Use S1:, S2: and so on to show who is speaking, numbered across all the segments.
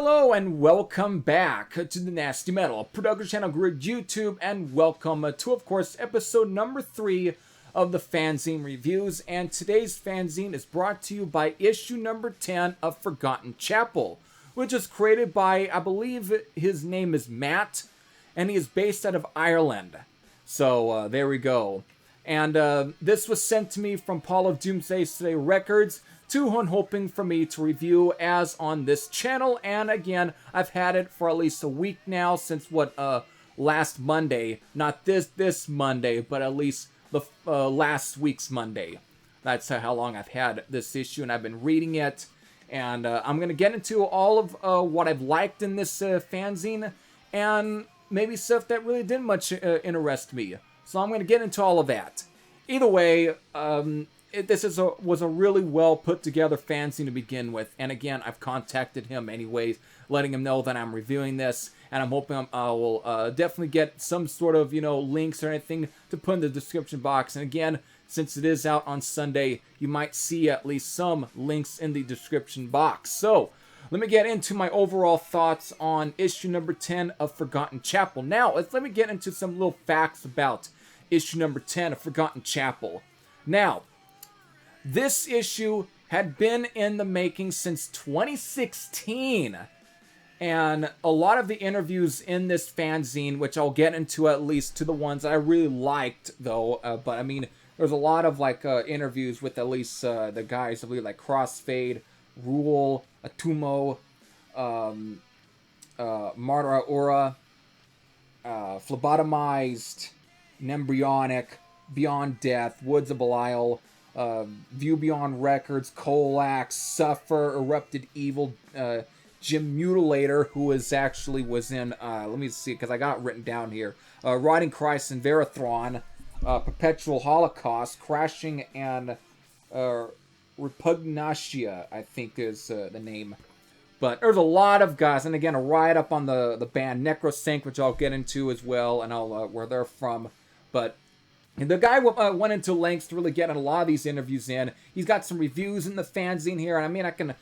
S1: Hello and welcome back to the Nasty Metal Production channel, group YouTube, and welcome to, of course, episode number 3 of the Fanzine reviews. And today's fanzine is brought to you by issue number 10 of Forgotten Chapel, which is created by, I believe his name is Matt, and he is based out of Ireland. So there we go. And this was sent to me from Paul of Doomsday's Today Records, to one hoping for me to review as on this channel. And again, I've had it for at least a week now, since last Monday, not this Monday, but at least the last week's Monday. That's how long I've had this issue, and I've been reading it. And I'm going to get into all of what I've liked in this fanzine, and maybe stuff that really didn't much interest me. So I'm going to get into all of that. Either way, this was a really well put together fanzine to begin with, and again, I've contacted him anyways, letting him know that I'm reviewing this, and I'm hoping I will definitely get some sort of, links or anything to put in the description box. And again, since it is out on Sunday, you might see at least some links in the description box. So, let me get into my overall thoughts on issue number 10 of Forgotten Chapel. Now, let me get into some little facts about issue number 10 of Forgotten Chapel. Now, this issue had been in the making since 2016, and a lot of the interviews in this fanzine, which I'll get into at least to the ones I really liked, though, but I mean, there's a lot of, interviews with at least the guys, I believe, like Crossfade, Rule, Atumo, Martyra Aura, Phlebotomized, Nembrionic, Beyond Death, Woods of Belial, View Beyond Records, Colax, Suffer, Erupted Evil, Jim Mutilator, who was in, let me see, because I got it written down here, Riding Christ and Verathron, Perpetual Holocaust, Crashing, and Repugnatia, I think is the name. But there's a lot of guys, and again, a write-up on the band Necrosanct, which I'll get into as well, and I'll where they're from. But the guy went into lengths to really get a lot of these interviews in. He's got some reviews in the fanzine here, and I mean, I can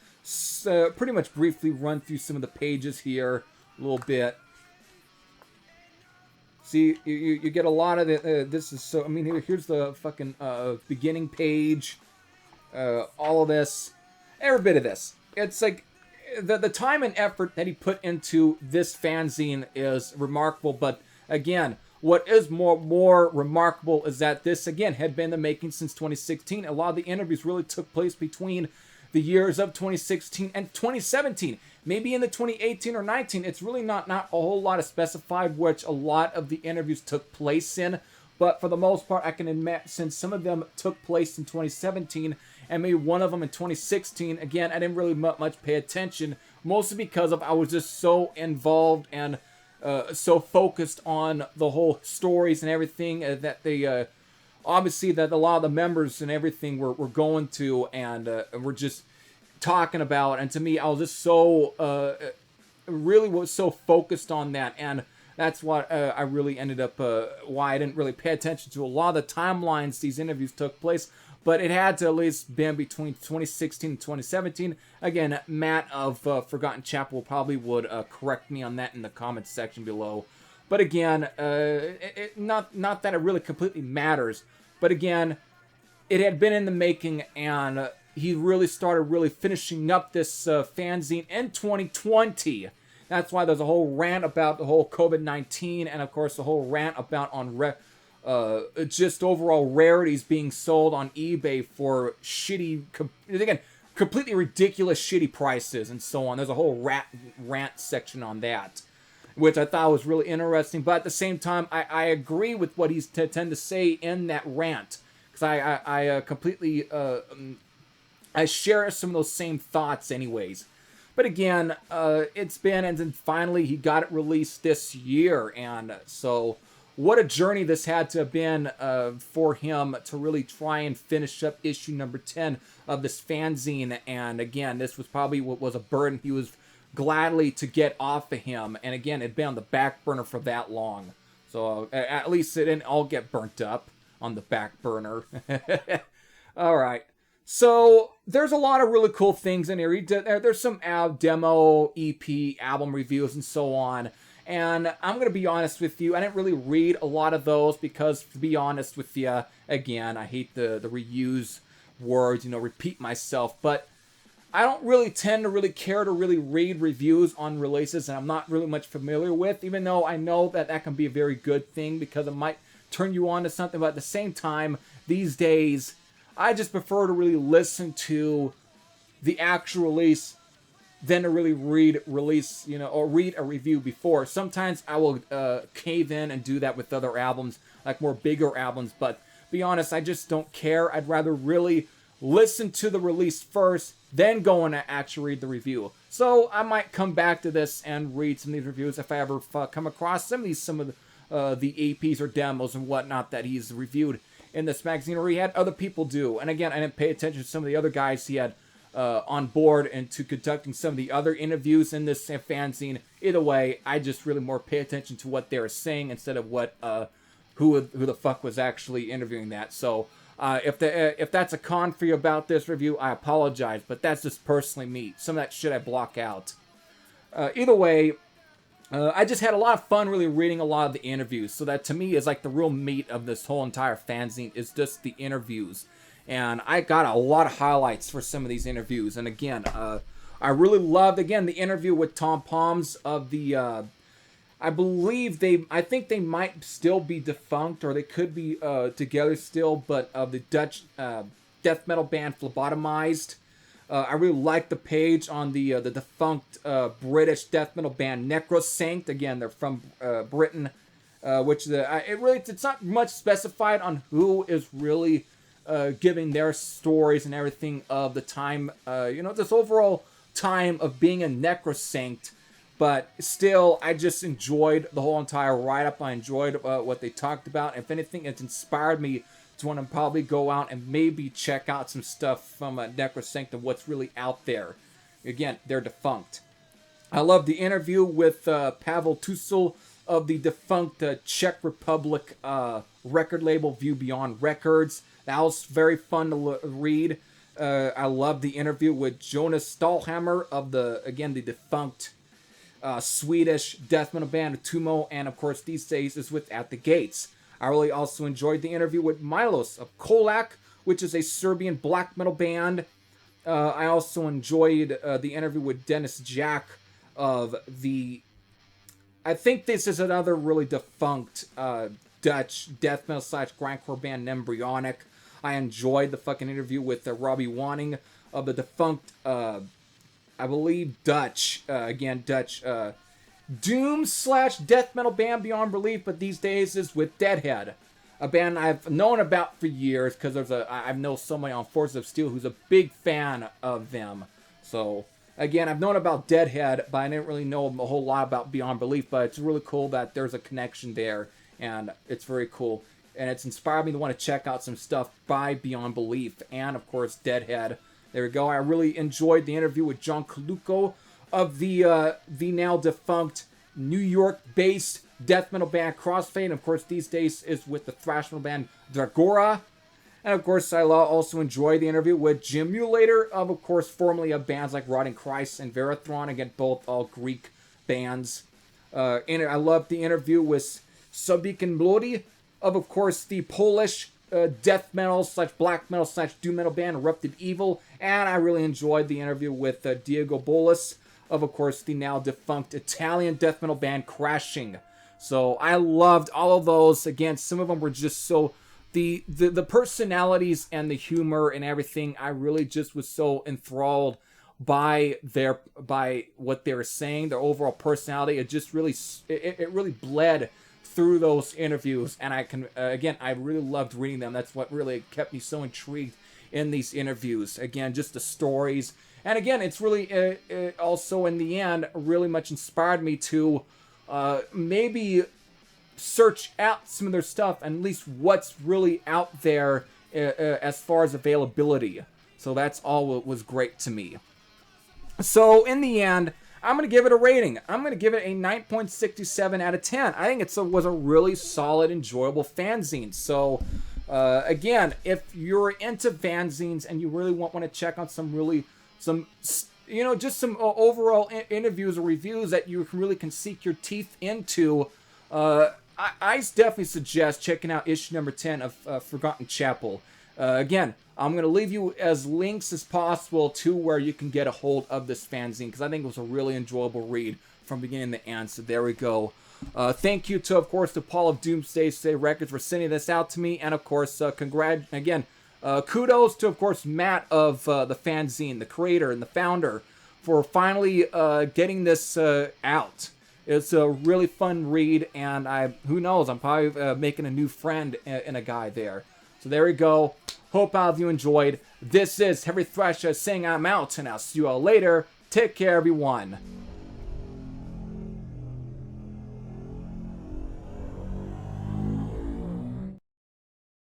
S1: pretty much briefly run through some of the pages here a little bit. See, you get a lot of the, this is so, I mean, here's the fucking beginning page, all of this, every bit of this. It's like, the time and effort that he put into this fanzine is remarkable, but again, what is more remarkable is that this, again, had been in the making since 2016. A lot of the interviews really took place between the years of 2016 and 2017. Maybe in the 2018 or 19, it's really not a whole lot of specified which a lot of the interviews took place in. But for the most part, I can admit, since some of them took place in 2017, and maybe one of them in 2016, again, I didn't really much pay attention, mostly because I was just so involved and so focused on the whole stories and everything that they, obviously that a lot of the members and everything were going to and were just talking about. And to me, I was just so, really was so focused on that. And that's what I really ended up, why I didn't really pay attention to a lot of the timelines these interviews took place. But it had to at least been between 2016 and 2017. Again, Matt of Forgotten Chapel probably would correct me on that in the comments section below. But again, not that it really completely matters. But again, it had been in the making, and he really started really finishing up this fanzine in 2020. That's why there's a whole rant about the whole COVID-19, and of course the whole rant about just overall rarities being sold on eBay for shitty, again, completely ridiculous shitty prices and so on. There's a whole rant section on that, which I thought was really interesting. But at the same time, I agree with what he's tend to say in that rant, because I completely I share some of those same thoughts anyways. But again, it's been, and then finally he got it released this year, and so what a journey this had to have been for him to really try and finish up issue number 10 of this fanzine. And again, this was probably what was a burden he was gladly to get off of him. And again, it'd been on the back burner for that long. So at least it didn't all get burnt up on the back burner. All right. So there's a lot of really cool things in here. There's some demo, EP, album reviews, and so on. And I'm going to be honest with you, I didn't really read a lot of those because, to be honest with you, again, I hate the reuse words, repeat myself. But I don't really tend to really care to really read reviews on releases that I'm not really much familiar with, even though I know that can be a very good thing because it might turn you on to something. But at the same time, these days, I just prefer to really listen to the actual release than to really read or read a review before. Sometimes I will cave in and do that with other albums, like more bigger albums, but be honest, I just don't care. I'd rather really listen to the release first, then go and actually read the review. So I might come back to this and read some of these reviews if I ever come across some of the EPs or demos and whatnot that he's reviewed in this magazine, or he had other people do. And again, I didn't pay attention to some of the other guys he had on board and to conducting some of the other interviews in this fanzine. Either way, I just really more pay attention to what they were saying instead of what who the fuck was actually interviewing that. So if that's a con for you about this review, I apologize, but that's just personally me. Some of that shit I block out. Either way, I just had a lot of fun really reading a lot of the interviews. So that to me is like the real meat of this whole entire fanzine is just the interviews. And I got a lot of highlights for some of these interviews. And again, I really loved, again, the interview with Tom Palms of the, I think they might still be defunct, or they could be together still, but of the Dutch death metal band Phlebotomized. I really like the page on the defunct British death metal band Necrosanct. Again, they're from Britain, which it's not much specified on who is really giving their stories and everything of the time, this overall time of being a Necrosanct. But still, I just enjoyed the whole entire write-up. I enjoyed what they talked about. If anything, it's inspired me to want to probably go out and maybe check out some stuff from Necrosanct and what's really out there. Again, they're defunct. I love the interview with Pavel Tussel of the defunct Czech Republic record label View Beyond Records. That was very fun to read. I love the interview with Jonas Stahlhammer of the defunct Swedish death metal band Tumo, and of course these days is with At the Gates. I really also enjoyed the interview with Milos of Kolak, which is a Serbian black metal band. I also enjoyed the interview with Dennis Jack of I think this is another really defunct Dutch death metal / grindcore band Embryonic. I enjoyed the fucking interview with Robbie Wanning of the defunct, I believe Dutch doom / death metal band Beyond Belief, but these days is with Deadhead, a band I've known about for years because I've known somebody on Forces of Steel who's a big fan of them. So again, I've known about Deadhead, but I didn't really know a whole lot about Beyond Belief. But it's really cool that there's a connection there, and it's very cool. And it's inspired me to want to check out some stuff by Beyond Belief and of course Deadhead. There we go. I really enjoyed the interview with John Colucco of the now defunct New York-based death metal band Crossfade. And of course, these days is with the thrash metal band Dragora. And of course, I also enjoyed the interview with Jim Mulator of course, formerly of bands like Rotting Christ and Verathron. Again, both all Greek bands. And I loved the interview with Subikin Blody of course, the Polish death metal / black metal / doom metal band Erupted Evil. And I really enjoyed the interview with Diego Bolas of course, the now defunct Italian death metal band Crashing. So I loved all of those. Again, some of them were just so the personalities and the humor and everything. I really just was so enthralled by what they were saying, their overall personality. It just really it really bled through those interviews, and I really loved reading them. That's what really kept me so intrigued in these interviews. Again, just the stories, and again, it's really also in the end really much inspired me to maybe search out some of their stuff and at least what's really out there as far as availability. So that's all what was great to me. So in the end, I'm going to give it a rating. I'm going to give it a 9.67 out of 10. I think it was a really solid, enjoyable fanzine. So Again, if you're into fanzines and you really want to check out some just some overall interviews or reviews that you really can sink your teeth into, I definitely suggest checking out issue number 10 of Forgotten Chapel. Again, I'm going to leave you as links as possible to where you can get a hold of this fanzine, because I think it was a really enjoyable read from beginning to end. So there we go. Thank you to, of course, to Paul of Doomsday Records for sending this out to me. And, of course, kudos to, of course, Matt of the fanzine, the creator and the founder, for finally getting this out. It's a really fun read, and who knows, I'm probably making a new friend in a guy there. So there we go. Hope all of you enjoyed. This is Heavy Thresh saying I'm out, and I'll see you all later. Take care, everyone.